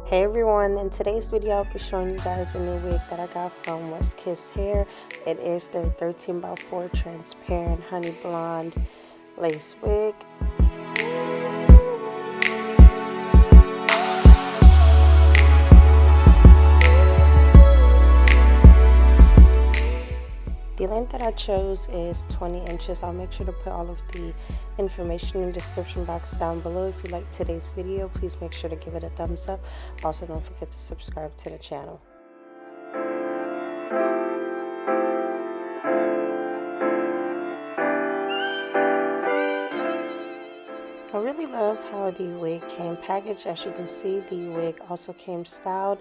Hey everyone, in today's video I'll be showing you guys a new wig that I got from West Kiss Hair. It is their 13x4 transparent honey blonde lace wig. The length that I chose is 20 inches. I'll make sure to put all of the information in the description box down below. If you like today's video, please make sure to give it a thumbs up. Also, don't forget to subscribe to the channel. I really love how the wig came packaged. As you can see, the wig also came styled,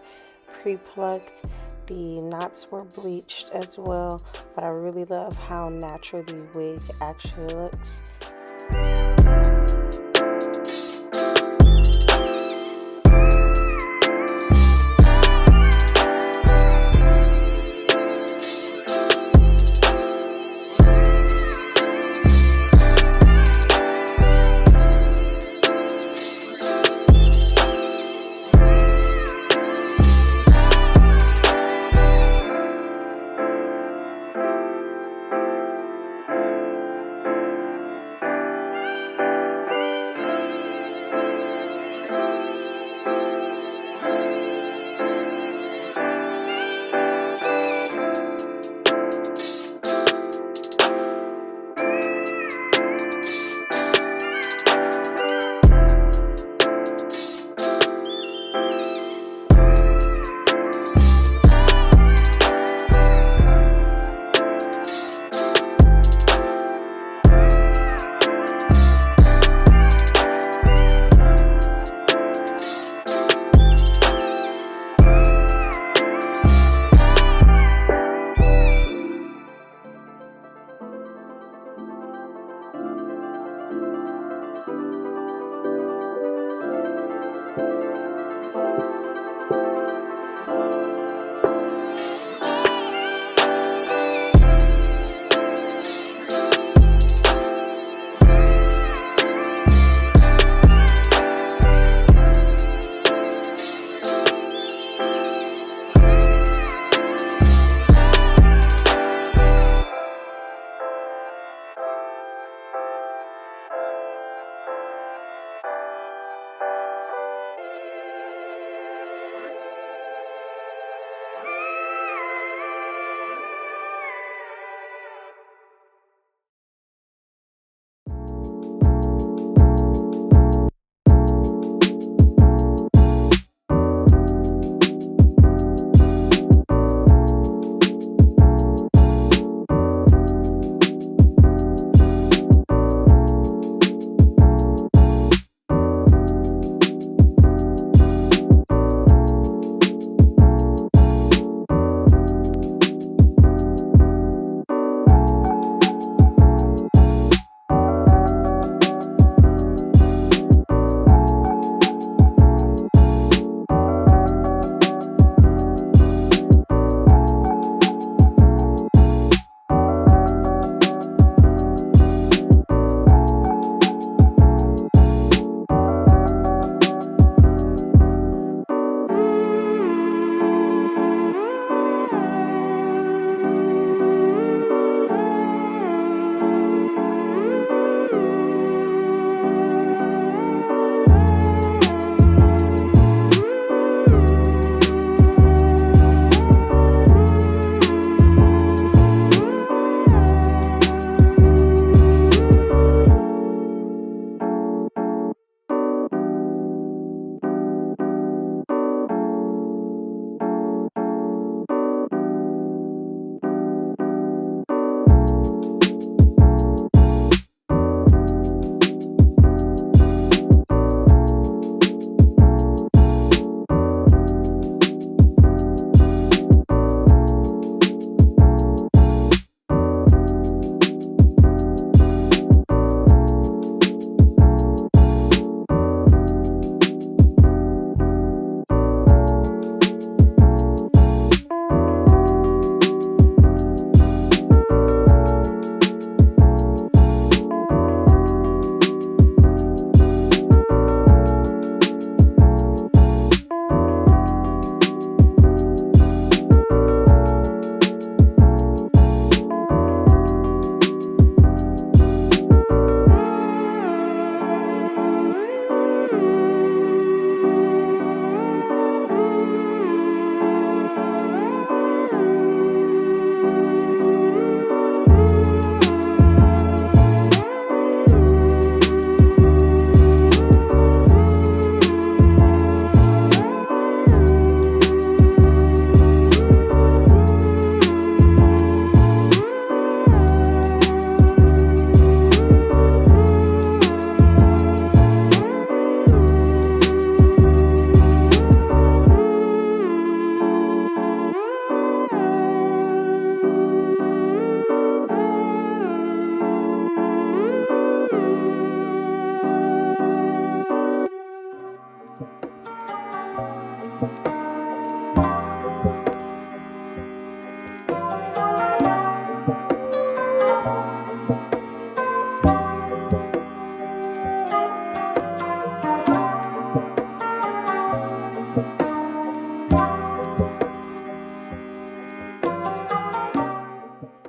pre-plucked. The knots were bleached as well, but I really love how natural the wig actually looks.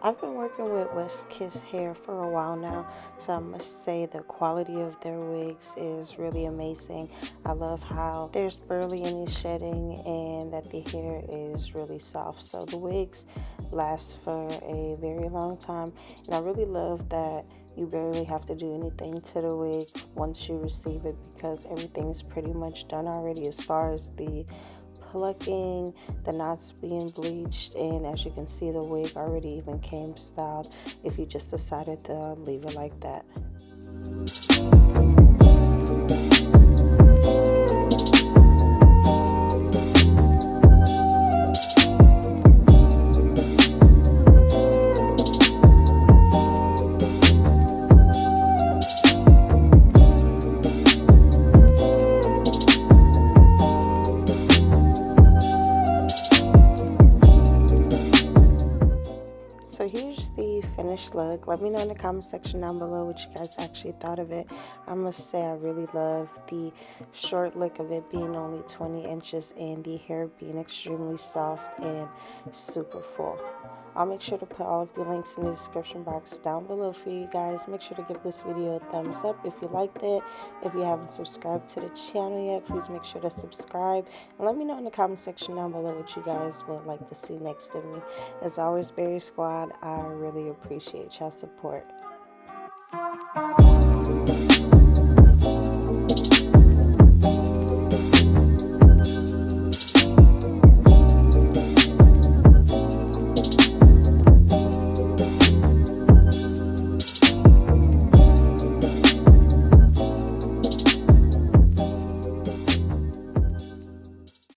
I've been working with West Kiss hair for a while now, so I must say the quality of their wigs is really amazing. I love how there's barely any shedding and that the hair is really soft. So the wigs last for a very long time, and I really love that you barely have to do anything to the wig once you receive it, because everything is pretty much done already as far as the plucking, the knots being bleached, and as you can see, the wig already even came styled if you just decided to leave it like that. So here's the finished look. Let me know in the comment section down below what you guys actually thought of it. I must say I really love the short look of it being only 20 inches and the hair being extremely soft and super full. I'll make sure to put all of the links in the description box down below for you guys. Make sure to give this video a thumbs up if you liked it. If you haven't subscribed to the channel yet, please make sure to subscribe. And let me know in the comment section down below what you guys would like to see next of me. As always, Berry Squad, I really appreciate y'all support.